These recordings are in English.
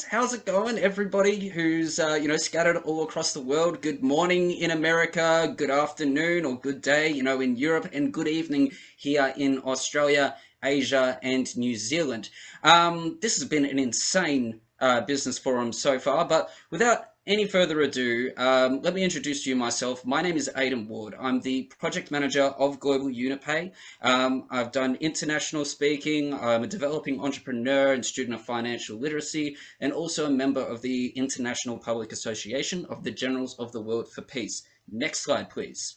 How's it going, everybody who's scattered all across the world? Good morning in America, good afternoon or good day, in Europe, and good evening here in Australia, Asia, and New Zealand. This has been an insane business forum so far, but without any further ado, let me introduce to you myself. My name is Aidan Ward. I'm the project manager of Global Unit Pay. I've done international speaking. I'm a developing entrepreneur and student of financial literacy, and also a member of the International Public Association of the Generals of the World for Peace. Next slide, please.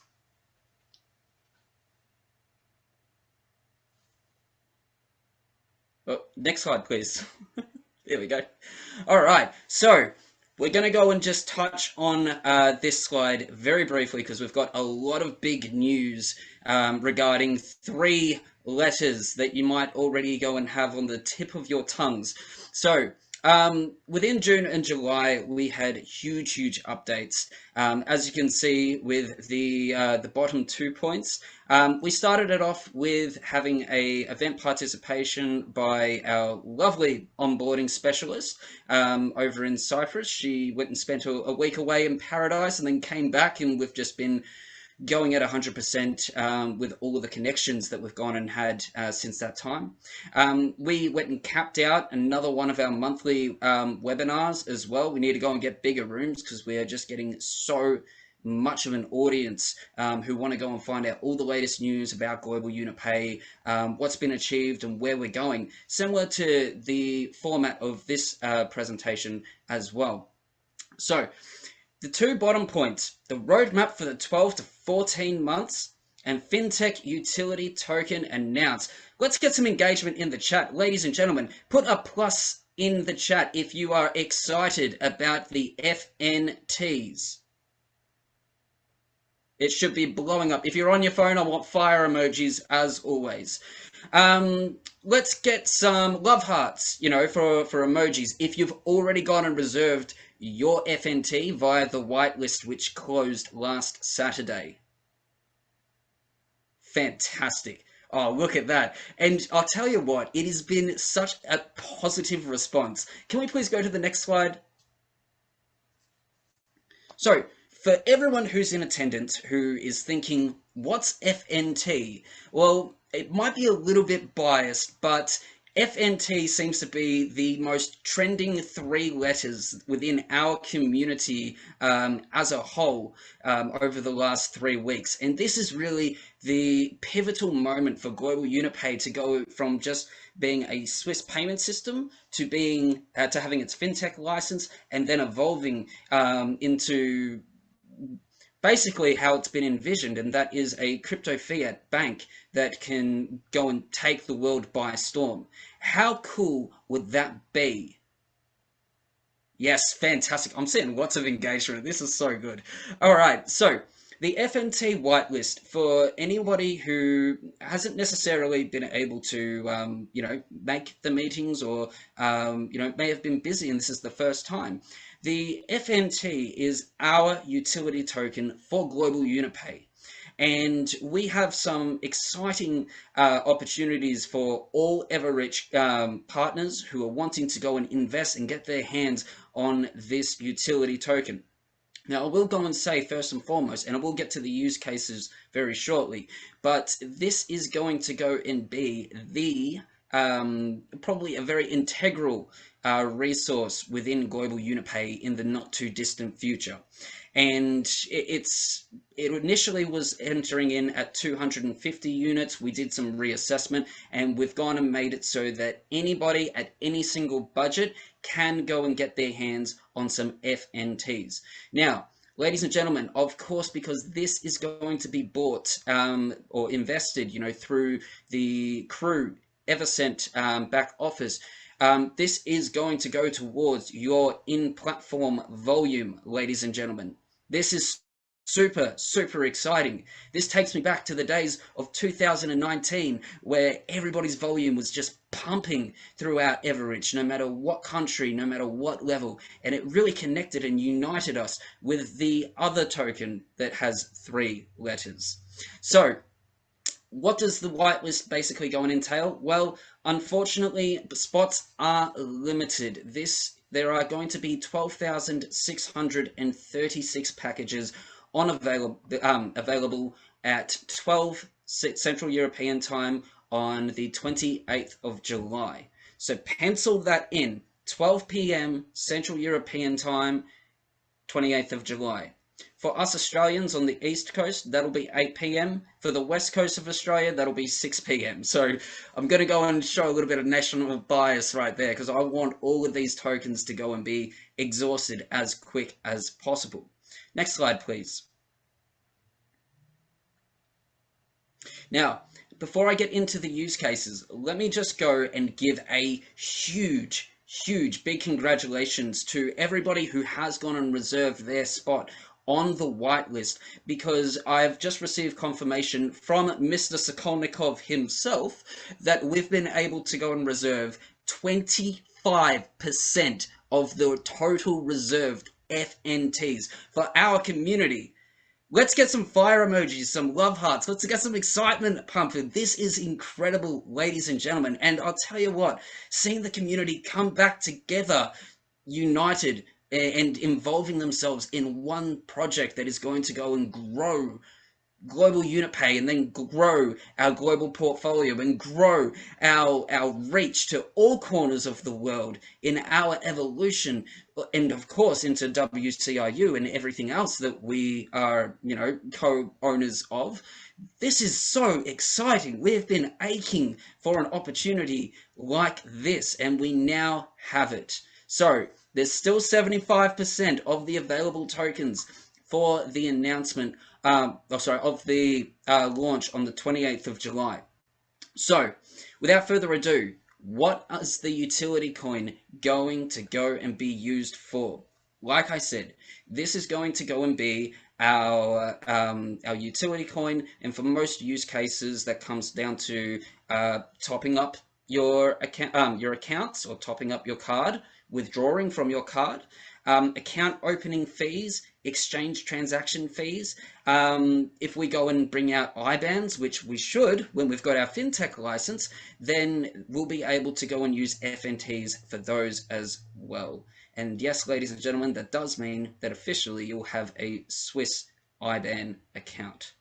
Oh, next slide, please. There we go. All right, so we're going to go and just touch on this slide very briefly because we've got a lot of big news regarding three letters that you might already go and have on the tip of your tongues. So within June and July, we had huge updates. As you can see with the bottom 2 points, we started it off with having a event participation by our lovely onboarding specialist over in Cyprus. She went and spent a week away in paradise and then came back, and we've just been going at 100% with all of the connections that we've gone and had since that time. We went and capped out another one of our monthly webinars as well. We need to go and get bigger rooms because we are just getting so much of an audience who want to go and find out all the latest news about Global Unit Pay, what's been achieved and where we're going, similar to the format of this presentation as well. So the two bottom points, the roadmap for the 12 to 14 months and FinTech utility token announced. Let's get some engagement in the chat. Ladies and gentlemen, put a plus in the chat if you are excited about the FNTs. It should be blowing up. If you're on your phone, I want fire emojis as always. Let's get some love hearts, for emojis. If you've already gone and reserved your FNT via the whitelist, which closed last Saturday. Fantastic. Oh, look at that. And I'll tell you what, it has been such a positive response. Can we please go to the next slide? So, for everyone who's in attendance who is thinking, what's FNT? Well, it might be a little bit biased, but FNT seems to be the most trending three letters within our community as a whole over the last 3 weeks. And this is really the pivotal moment for Global Unit Pay to go from just being a Swiss payment system to being to having its fintech license and then evolving into basically how it's been envisioned, and that is a crypto fiat bank that can go and take the world by storm. How cool would that be? Yes, fantastic. I'm seeing lots of engagement. This is so good. All right, so the FNT whitelist, for anybody who hasn't necessarily been able to, make the meetings or, may have been busy and this is the first time. The FNT is our utility token for Global Unit Pay. And we have some exciting opportunities for all Evorich partners who are wanting to go and invest and get their hands on this utility token. Now, I will go and say first and foremost, and I will get to the use cases very shortly, but this is going to go and be the probably a very integral resource within Global Unit Pay in the not too distant future. And it initially was entering in at 250 units. We did some reassessment and we've gone and made it so that anybody at any single budget can go and get their hands on some FNTs. Now, ladies and gentlemen, of course, because this is going to be bought or invested, through the Crew Evercent back office, this is going to go towards your in-platform volume, ladies and gentlemen. This is super exciting. This takes me back to the days of 2019 where everybody's volume was just pumping throughout Evorich, no matter what country, no matter what level, and it really connected and united us with the other token that has 3 letters. So what does the whitelist basically go and entail? Well, unfortunately, spots are limited. This there are going to be 12,636 packages on available at 12 Central European time on the 28th of July. So pencil that in, 12 p.m. Central European time, 28th of July. For us Australians on the East Coast, that'll be 8 p.m. For the West Coast of Australia, that'll be 6 p.m. So I'm going to go and show a little bit of national bias right there because I want all of these tokens to go and be exhausted as quick as possible. Next slide, please. Now, before I get into the use cases, let me just go and give a huge, big congratulations to everybody who has gone and reserved their spot on the whitelist, because I've just received confirmation from Mr. Sokolnikov himself that we've been able to go and reserve 25% of the total reserved FNTs for our community. Let's get some fire emojis, some love hearts. Let's get some excitement pumping. This is incredible, ladies and gentlemen. And I'll tell you what, seeing the community come back together, united, and involving themselves in one project that is going to go and grow global unit pay, and then grow our global portfolio and grow our reach to all corners of the world in our evolution, and of course into WCIU and everything else that we are, co-owners of. This is so exciting. We've been aching for an opportunity like this, and we now have it. So there's still 75% of the available tokens for the announcement, of the launch on the 28th of July. So, without further ado, what is the utility coin going to go and be used for? Like I said, this is going to go and be our utility coin, and for most use cases, that comes down to topping up your accounts, or topping up your card, withdrawing from your card, account opening fees, exchange transaction fees. If we go and bring out IBANs, which we should when we've got our fintech license, then we'll be able to go and use FNTs for those as well. And yes, ladies and gentlemen, that does mean that officially you'll have a Swiss IBAN account.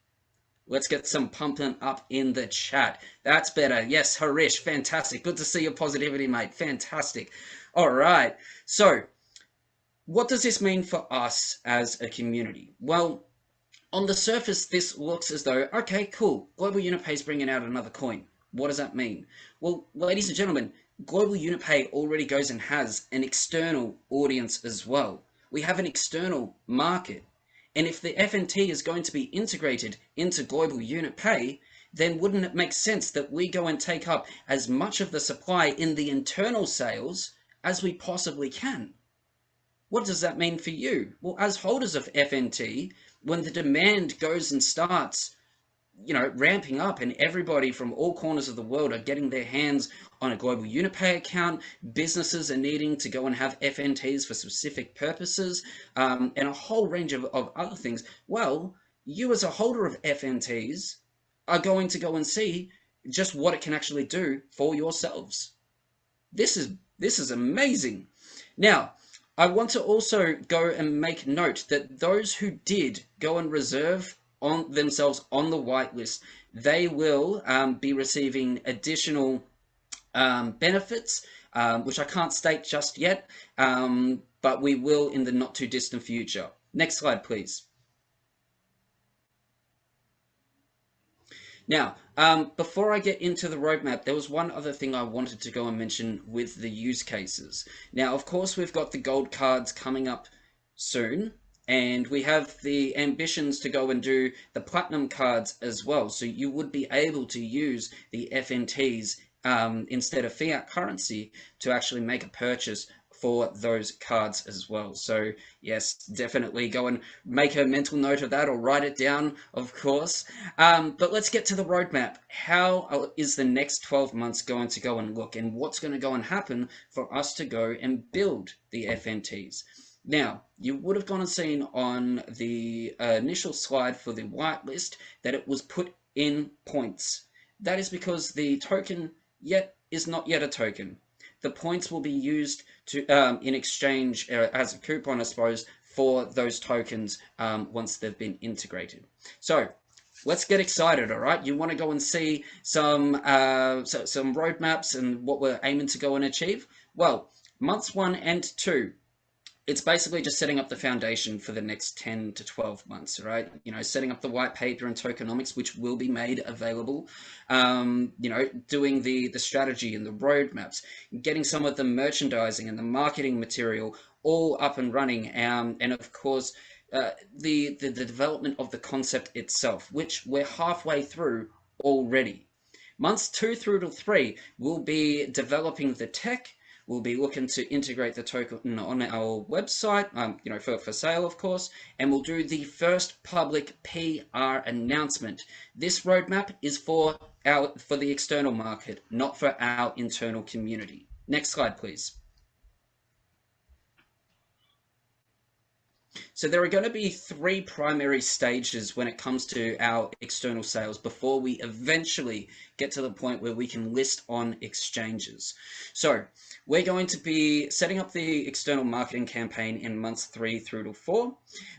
Let's get some pumping up in the chat. That's better. Yes, Harish, fantastic. Good to see your positivity, mate. Fantastic. All right. So, what does this mean for us as a community? Well, on the surface, this looks as though, okay, cool, Global UnitPay is bringing out another coin. What does that mean? Well, ladies and gentlemen, Global UnitPay already goes and has an external audience as well. We have an external market. And if the FNT is going to be integrated into Global UnitPay, then wouldn't it make sense that we go and take up as much of the supply in the internal sales as we possibly can? What does that mean for you? Well, as holders of FNT, when the demand goes and starts, ramping up, and everybody from all corners of the world are getting their hands on a Global UnitPay account, businesses are needing to go and have FNTs for specific purposes, and a whole range of other things. Well, you as a holder of FNTs are going to go and see just what it can actually do for yourselves. This is amazing. Now, I want to also go and make note that those who did go and reserve on themselves on the whitelist, they will be receiving additional benefits, which I can't state just yet, but we will in the not too distant future. Next slide, please. Now, before I get into the roadmap, there was one other thing I wanted to go and mention with the use cases. Now, of course, we've got the gold cards coming up soon, and we have the ambitions to go and do the platinum cards as well. So you would be able to use the FNTs instead of fiat currency to actually make a purchase for those cards as well. So yes, definitely go and make a mental note of that, or write it down, of course. But let's get to the roadmap. How is the next 12 months going to go and look, and what's going to go and happen for us to go and build the FNTs? Now, you would have gone and seen on the initial slide for the whitelist that it was put in points. That is because the token is not yet a token. the points will be used to in exchange as a coupon, I suppose, for those tokens once they've been integrated. So let's get excited, all right? You want to go and see some roadmaps and what we're aiming to go and achieve? Well, months 1 and 2, it's basically just setting up the foundation for the next 10 to 12 months, right? Setting up the white paper and tokenomics, which will be made available. Doing the strategy and the roadmaps, getting some of the merchandising and the marketing material all up and running, and of course, the development of the concept itself, which we're halfway through already. Months 2 through to 3 will be developing the tech. We'll be looking to integrate the token on our website, for sale, of course, and we'll do the first public PR announcement. This roadmap is for the external market, not for our internal community. Next slide, please. So there are going to be 3 primary stages when it comes to our external sales before we eventually get to the point where we can list on exchanges. So we're going to be setting up the external marketing campaign in months 3 through to 4.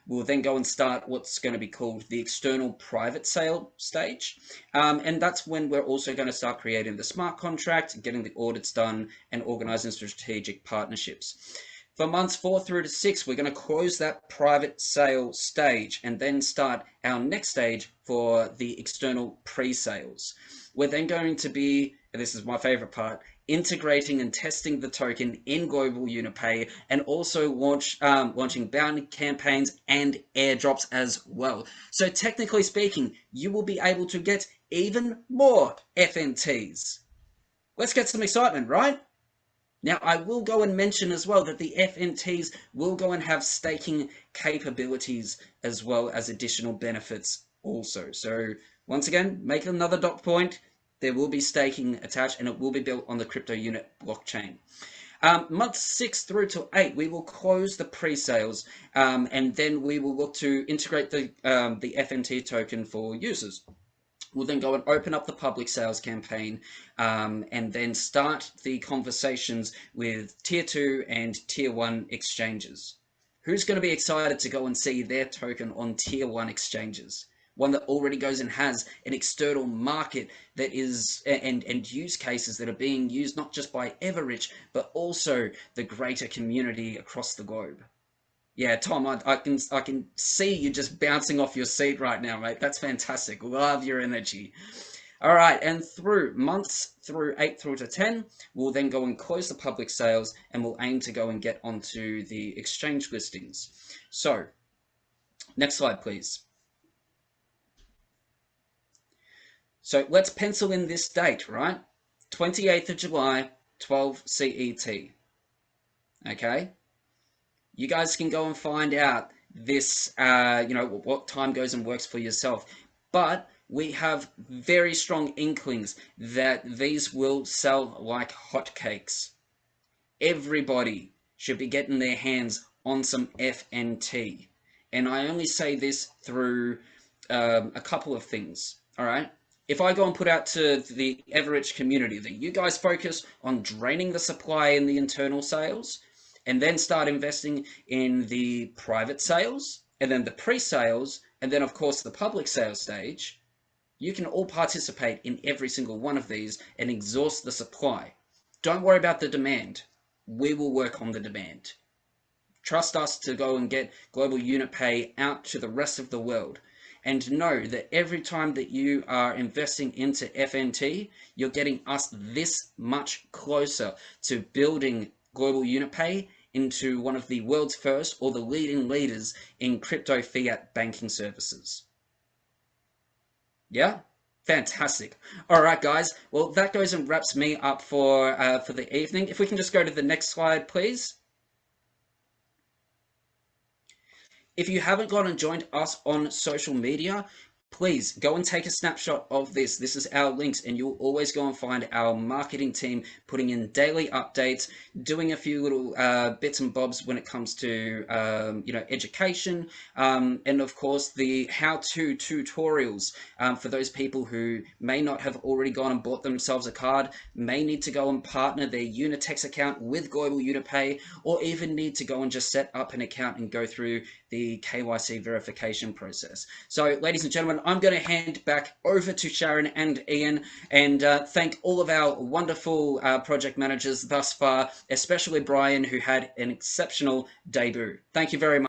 We'll then go and start what's going to be called the external private sale stage. And that's when we're also going to start creating the smart contract, getting the audits done, and organizing strategic partnerships. For months 4 through to 6, we're going to close that private sale stage and then start our next stage for the external pre-sales. We're then going to be, and this is my favorite part, integrating and testing the token in Global Unipay, and also launching bounty campaigns and airdrops as well. So technically speaking, you will be able to get even more FNTs. Let's get some excitement, right? Now, I will go and mention as well that the FNTs will go and have staking capabilities as well as additional benefits also. So once again, make another dot point. There will be staking attached, and it will be built on the crypto unit blockchain. Months 6 through to 8, we will close the pre-sales, and then we will look to integrate the FNT token for users. We'll then go and open up the public sales campaign, and then start the conversations with tier 2 and tier 1 exchanges. Who's going to be excited to go and see their token on tier 1 exchanges? One that already goes and has an external market that is, and use cases that are being used not just by Evorich, but also the greater community across the globe. Yeah, Tom, I can see you just bouncing off your seat right now, mate. That's fantastic. Love your energy. All right, and through months 8 through to 10, we'll then go and close the public sales, and we'll aim to go and get onto the exchange listings. So, next slide, please. So let's pencil in this date, right? 28th of July, 12 CET. Okay? You guys can go and find out this, what time goes and works for yourself. But we have very strong inklings that these will sell like hotcakes. Everybody should be getting their hands on some FNT. And I only say this through a couple of things, all right? If I go and put out to the Evorich community that you guys focus on draining the supply in the internal sales, and then start investing in the private sales, and then the pre-sales, and then of course the public sales stage, you can all participate in every single one of these and exhaust the supply. Don't worry about the demand. We will work on the demand. Trust us to go and get Global Unipay out to the rest of the world. And know that every time that you are investing into FNT, you're getting us this much closer to building Global Unipay into one of the world's first or the leading leaders in crypto fiat banking services. Yeah? Fantastic. All right, guys. Well, that goes and wraps me up for the evening. If we can just go to the next slide, please. If you haven't gone and joined us on social media, please go and take a snapshot of this. This is our links, and you'll always go and find our marketing team putting in daily updates, doing a few little bits and bobs when it comes to education, and of course the how-to tutorials for those people who may not have already gone and bought themselves a card, may need to go and partner their Unitex account with Global Unipay, or even need to go and just set up an account and go through the KYC verification process. So, ladies and gentlemen, I'm going to hand back over to Sharon and Ian, and thank all of our wonderful project managers thus far, especially Brian, who had an exceptional debut. Thank you very much.